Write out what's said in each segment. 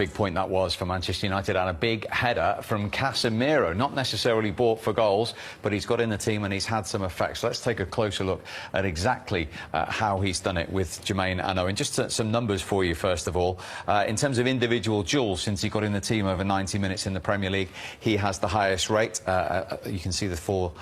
Big point that was for Manchester United, and a big header from Casimiro. Not necessarily bought for goals, but he's got in the team and he's had some effects. Let's take a closer look at exactly how he's done it with Jermaine Ano. And just some numbers for you, first of all. In terms of individual duels, since he got in the team over 90 minutes in the Premier League, he has the highest rate. You can see the four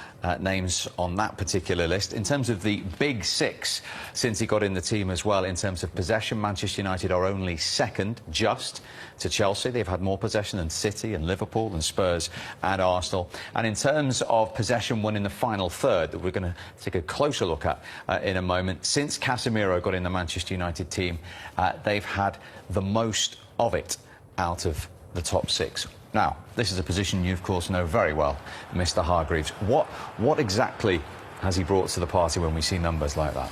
names on that particular list. In terms of the big six, since he got in the team as well, in terms of possession, Manchester United are only second, just to Chelsea. They've had more possession than City and Liverpool and Spurs and Arsenal. And in terms of possession won in the final third, that we're going to take a closer look at in a moment, since Casimiro got in the Manchester United team, they've had the most of it out of the top six. Now, this is a position you, of course, know very well, Mr. Hargreaves. What exactly has he brought to the party when we see numbers like that?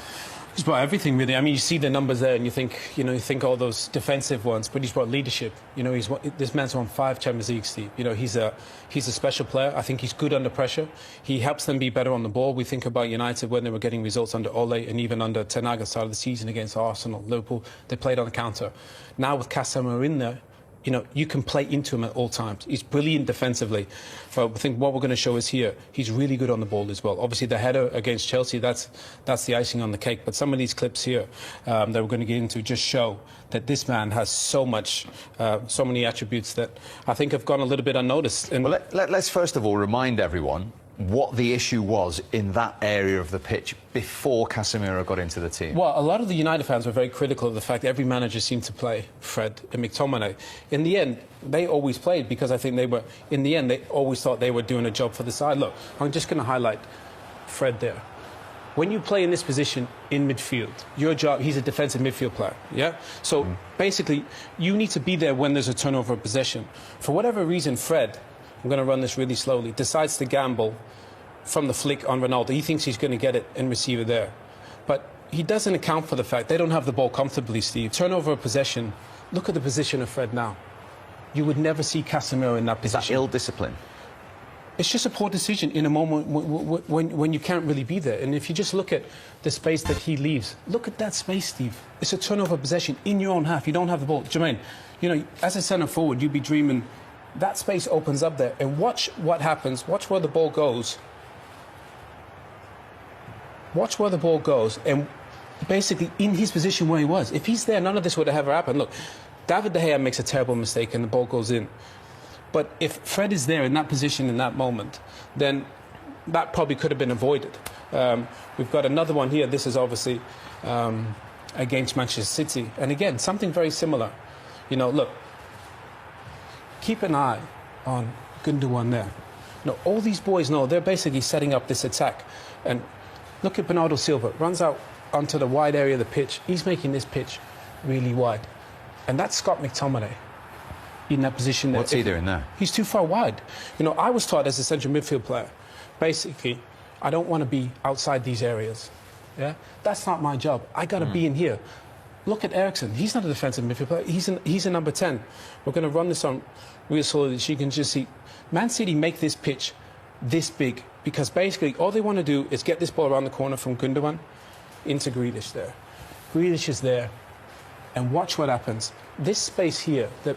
He's brought everything, really. I mean, you see the numbers there and you think all those defensive ones, but he's brought leadership. You know, this man's won 5 Champions League, Steve. You know, he's a special player. I think he's good under pressure. He helps them be better on the ball. We think about United when they were getting results under Ole and even under Ten Hag at the start of the season against Arsenal, Liverpool. They played on the counter. Now with Casemiro in there, you know, you can play into him at all times. He's brilliant defensively. But I think what we're going to show is here, he's really good on the ball as well. Obviously, the header against Chelsea, that's the icing on the cake. But some of these clips here that we're going to get into just show that this man has so many attributes that I think have gone a little bit unnoticed. And well, let's first of all remind everyone what the issue was in that area of the pitch before Casemiro got into the team. Well, a lot of the United fans were very critical of the fact that every manager seemed to play Fred and McTominay. In the end, they always played because I think they always thought they were doing a job for the side. Look, I'm just going to highlight Fred there. When you play in this position in midfield, your job, he's a defensive midfield player, yeah? So basically, you need to be there when there's a turnover of possession. For whatever reason, Fred, I'm going to run this really slowly, decides to gamble from the flick on Ronaldo. He thinks he's going to get it and receive it there. But he doesn't account for the fact they don't have the ball comfortably, Steve. Turnover of possession. Look at the position of Fred now. You would never see Casemiro in that position. Is that ill discipline? It's just a poor decision in a moment when you can't really be there. And if you just look at the space that he leaves, look at that space, Steve. It's a turnover of possession in your own half. You don't have the ball. Jermaine, you know, as a centre forward, you'd be dreaming that space opens up there. And watch what happens. Watch where the ball goes. Watch where the ball goes. And basically in his position where he was. If he's there, none of this would have ever happened. Look, David De Gea makes a terrible mistake and the ball goes in. But if Fred is there in that position in that moment, then that probably could have been avoided. We've got another one here. This is obviously against Manchester City. And again, something very similar. You know, look, keep an eye on Gundogan there. You know, all these boys know they're basically setting up this attack. And look at Bernardo Silva, runs out onto the wide area of the pitch. He's making this pitch really wide. And that's Scott McTominay in that position there. What's he doing there? He's too far wide. You know, I was taught as a central midfield player, basically, I don't want to be outside these areas. Yeah? That's not my job. I got to be in here. Look at Eriksen. He's not a defensive midfield player. He's a number 10. We're going to run this on real slowly so you can just see. Man City make this pitch this big because basically all they want to do is get this ball around the corner from Gundogan into Grealish there. Grealish is there. And watch what happens. This space here that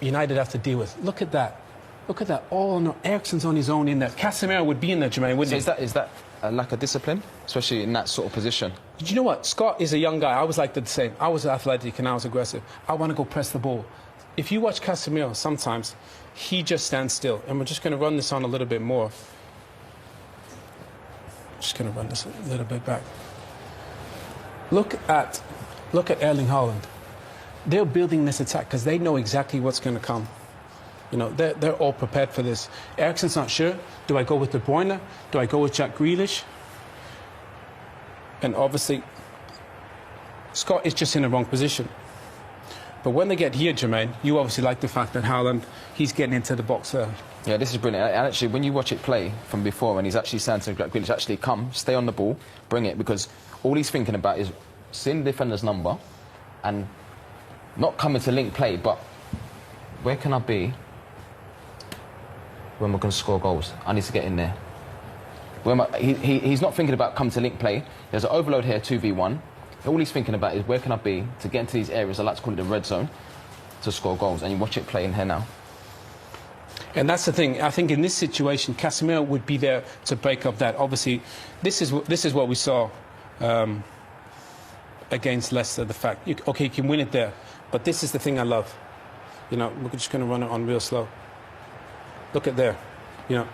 United have to deal with. Look at that. Look at that. Oh, no. Eriksen's on his own in there. Casemiro would be in there, Jermaine, wouldn't he? Is that a lack of discipline, especially in that sort of position? Did you know what? Scott is a young guy. I was like the same. I was athletic and I was aggressive. I want to go press the ball. If you watch Casemiro, sometimes he just stands still. And we're just going to run this on a little bit more. Just going to run this a little bit back. Look at Erling Haaland. They're building this attack because they know exactly what's going to come. You know, they're all prepared for this. Eriksen's not sure. Do I go with De Bruyne? Do I go with Jack Grealish? And obviously, Scott is just in the wrong position. But when they get here, Jermaine, you obviously like the fact that Haaland, he's getting into the box there. Yeah, this is brilliant. And actually, when you watch it play from before, and he's actually saying to Jack Grealish, actually come, stay on the ball, bring it, because all he's thinking about is seeing the defender's number and not coming to link play, but where can I be when we're going to score goals? I need to get in there. He's not thinking about come to link play. There's an overload here, 2v1. All he's thinking about is where can I be to get into these areas, I like to call it the red zone, to score goals, and you watch it play in here now. And that's the thing. I think in this situation, Casimiro would be there to break up that. Obviously, this is what we saw against Leicester. The fact, you can win it there, but this is the thing I love. You know, we're just going to run it on real slow. Look at there. You know,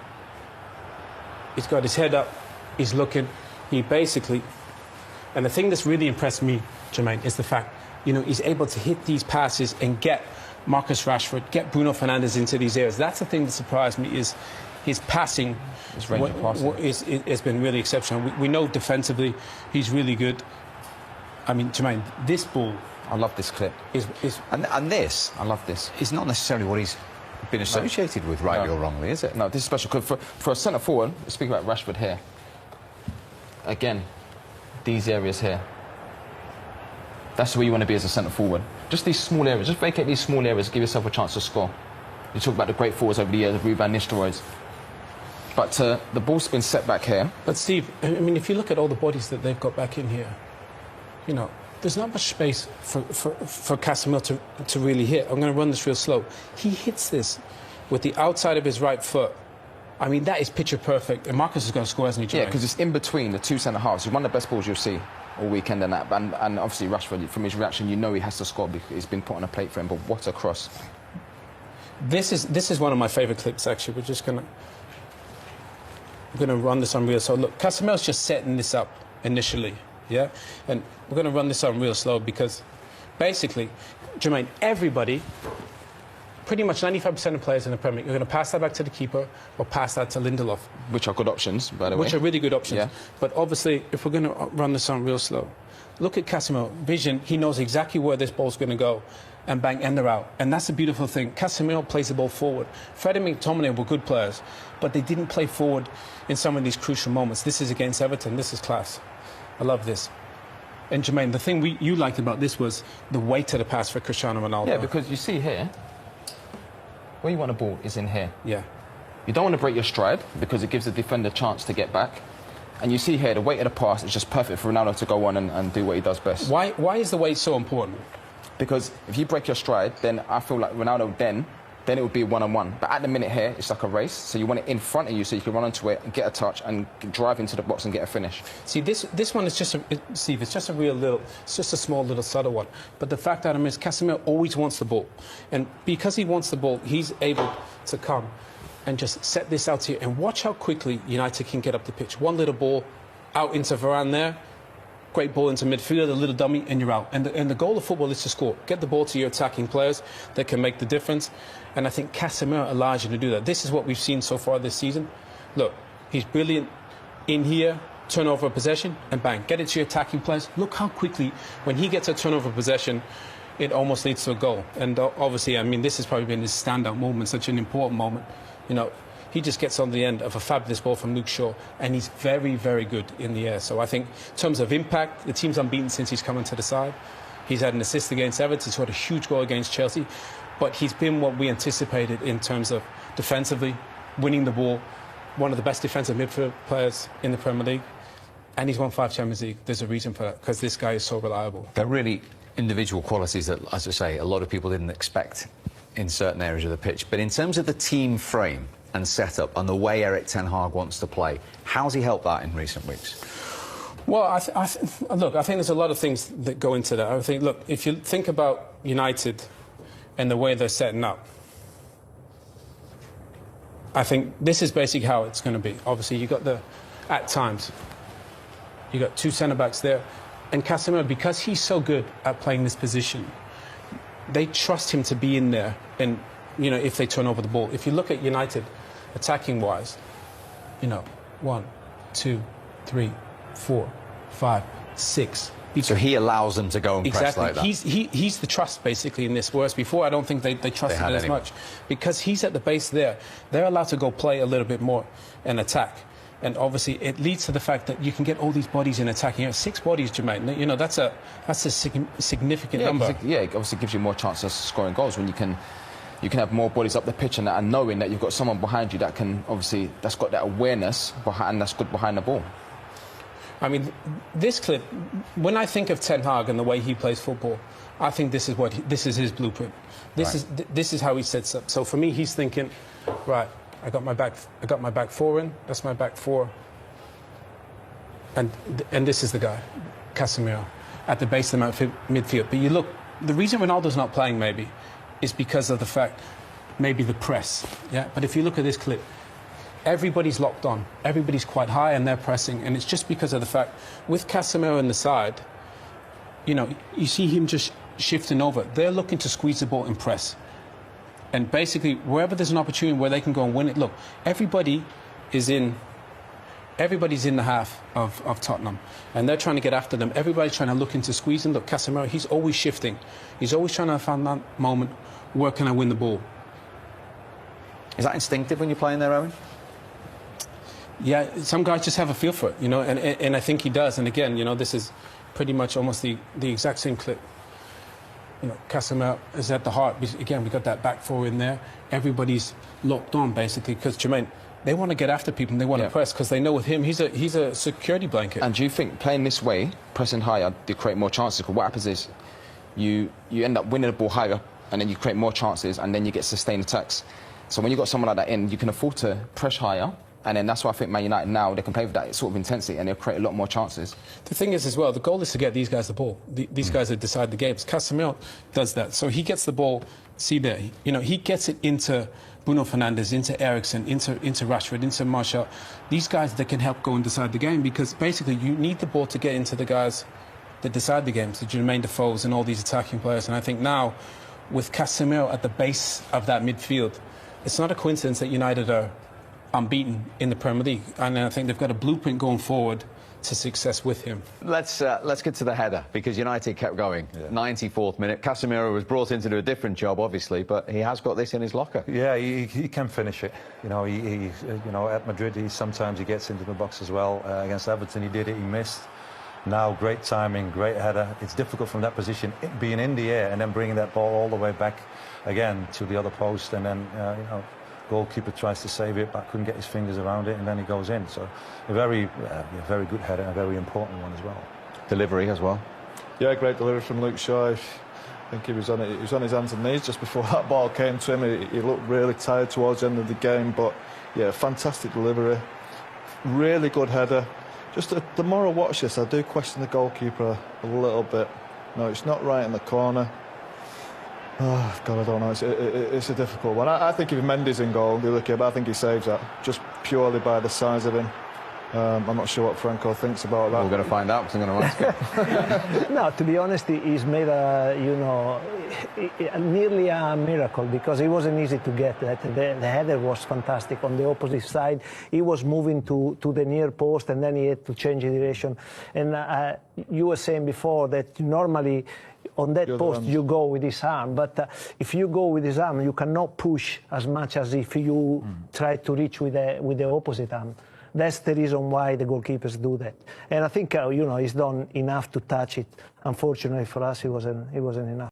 he's got his head up. He's looking. He basically, and the thing that's really impressed me, Jermaine, is the fact, you know, he's able to hit these passes and get Marcus Rashford, get Bruno Fernandes into these areas. That's the thing that surprised me, is his passing. His range of passing has been really exceptional. We know defensively he's really good. I mean, Jermaine, this ball. I love this clip. And this, I love this. is not necessarily what he's been associated with, rightly or wrongly, is it? No, this is special. Because for a centre forward, speaking about Rashford here, again, these areas here. That's where you want to be as a centre forward. Just these small areas, just vacate these small areas, give yourself a chance to score. You talk about the great forwards over the years, Ruben Van Nistelrooy. But the ball's been set back here. But Steve, I mean, if you look at all the bodies that they've got back in here, you know, there's not much space for Casimiro to really hit. I'm going to run this real slow. He hits this with the outside of his right foot. I mean, that is picture perfect. And Marcus is going to score, hasn't he, Jermaine? Yeah, because it's in between the two centre halves. It's one of the best balls you'll see all weekend and that. And obviously Rashford, from his reaction, you know he has to score because he's been put on a plate for him. But what a cross. This is one of my favourite clips, actually. We're going to run this on real slow. Look, Casimiro's just setting this up initially, yeah? And we're going to run this on real slow because basically, Jermaine, everybody, pretty much 95% of players in the Premier League, you're going to pass that back to the keeper or pass that to Lindelof. Which are good options, by the way. Which are really good options. Yeah. But obviously, if we're going to run this on real slow, look at Casimiro. Vision, he knows exactly where this ball's going to go. And bang, and they're out. And that's the beautiful thing. Casimiro plays the ball forward. Fred and McTominay were good players, but they didn't play forward in some of these crucial moments. This is against Everton. This is class. I love this. And Jermaine, the thing you liked about this was the weight of the pass for Cristiano Ronaldo. Yeah, because you see here, where you want the ball is in here. Yeah. You don't want to break your stride because it gives the defender a chance to get back. And you see here, the weight of the pass is just perfect for Ronaldo to go on and do what he does best. Why is the weight so important? Because if you break your stride, then I feel like Ronaldo then it would be one-on-one. But at the minute here, it's like a race. So you want it in front of you so you can run onto it and get a touch and drive into the box and get a finish. See, this one is just Steve, it's just a real little, it's just a small little subtle one. But the fact that is Casimiro always wants the ball. And because he wants the ball, he's able to come and just set this out here. And watch how quickly United can get up the pitch. One little ball out into Varane there. Great ball into midfield, a little dummy, and you're out. And the goal of football is to score. Get the ball to your attacking players that can make the difference. And I think Casimiro allows you to do that. This is what we've seen so far this season. Look, he's brilliant in here, turnover of possession, and bang, get it to your attacking players. Look how quickly, when he gets a turnover of possession, it almost leads to a goal. And obviously, I mean, this has probably been his standout moment, such an important moment. You know, he just gets on the end of a fabulous ball from Luke Shaw, and he's very, very good in the air. So I think in terms of impact, the team's unbeaten since he's come into the side. He's had an assist against Everton, he's scored a huge goal against Chelsea, but he's been what we anticipated in terms of defensively, winning the ball, one of the best defensive midfield players in the Premier League, and he's won 5 Champions League. There's a reason for that, because this guy is so reliable. They're really individual qualities that, as I say, a lot of people didn't expect in certain areas of the pitch. But in terms of the team frame and setup and the way Erik ten Hag wants to play, how's he helped that in recent weeks? Well, look, I think there's a lot of things that go into that. I think, look, if you think about United and the way they're setting up, I think this is basically how it's going to be. Obviously, you got at times, you got 2 centre-backs there, and Casemiro, because he's so good at playing this position, they trust him to be in there, and, you know, if they turn over the ball. If you look at United, attacking-wise, you know, 1, 2, 3, 4, 5, 6. So he allows them to go and press like that? He's the trust, basically, in this. Whereas before, I don't think they trusted it as much. Because he's at the base there, they're allowed to go play a little bit more and attack. And obviously, it leads to the fact that you can get all these bodies in attacking. You know, 6 bodies, Jermaine. You know, that's a significant number. Yeah, it obviously gives you more chance of scoring goals when you can have more bodies up the pitch and knowing that you've got someone behind you that can, obviously, that's got that awareness behind, and that's good behind the ball. I mean, this clip, when I think of Ten Hag and the way he plays football, I think this is his blueprint. This is how he sets up. So for me, he's thinking, right, I got my back four in. That's my back four. And this is the guy, Casimiro, at the base of the midfield. But you look, the reason Ronaldo's not playing maybe is because of the fact, maybe the press. Yeah. But if you look at this clip, everybody's locked on. Everybody's quite high and they're pressing. And it's just because of the fact, with Casimiro on the side, you know, you see him just shifting over. They're looking to squeeze the ball and press. And basically, wherever there's an opportunity where they can go and win it, look, everybody's in the half of Tottenham. And they're trying to get after them. Everybody's trying to look into squeezing. Look, Casemiro, he's always shifting. He's always trying to find that moment, where can I win the ball? Is that instinctive when you're playing there, Owen? Yeah, some guys just have a feel for it, you know, and I think he does. And again, you know, this is pretty much almost the exact same clip. You know, Casimiro is at the heart. Again, we got that back four in there. Everybody's locked on, basically, because, Jermaine, they want to get after people and they want to press because they know with him, he's a security blanket. And do you think playing this way, pressing higher, they create more chances? Because what happens is you end up winning the ball higher and then you create more chances and then you get sustained attacks. So when you've got someone like that in, you can afford to press higher. And then that's why I think Man United now, they can play with that sort of intensity and they'll create a lot more chances. The thing is as well, the goal is to get these guys the ball. These guys that decide the games. Casemiro does that. So he gets the ball, see there, you know, he gets it into Bruno Fernandes, into Eriksen, into Rashford, into Martial. These guys that can help go and decide the game, because basically you need the ball to get into the guys that decide the games, the Jermaine Defoes and all these attacking players. And I think now, with Casemiro at the base of that midfield, it's not a coincidence that United are unbeaten in the Premier League, and I think they've got a blueprint going forward to success with him. Let's get to the header, because United kept going. 94th minute. Casemiro was brought in to do a different job, obviously, but he has got this in his locker. Yeah, he can finish it. You know, you know, at Madrid, sometimes he gets into the box as well. Against Everton, he did it. He missed. Now, great timing, great header. It's difficult from that position, being in the air and then bringing that ball all the way back again to the other post, and then you know, goalkeeper tries to save it, but couldn't get his fingers around it, and then he goes in. So a very good header, a very important one as well. Delivery as well. Yeah, great delivery from Luke Shaw. I think he was on it. He was on his hands and knees just before that ball came to him. He looked really tired towards the end of the game, but yeah, fantastic delivery, really good header. Just the more I watch this, I do question the goalkeeper a little bit. No, it's not right in the corner. Oh, God, I don't know. It's a difficult one. I think if Mendy's in goal, the other kid, but I think he saves that just purely by the size of him. I'm not sure what Franco thinks about that. We're going to find out, because I'm going to ask him. No, to be honest, he's made you know, nearly a miracle, because it wasn't easy to get that. The header was fantastic. On the opposite side, he was moving to the near post, and then he had to change the direction. And you were saying before that normally on that post you go with his arm, but if you go with his arm, you cannot push as much as if you try to reach with the opposite arm. That's the reason why the goalkeepers do that. And I think you know, he's done enough to touch it. Unfortunately for us, it wasn't enough.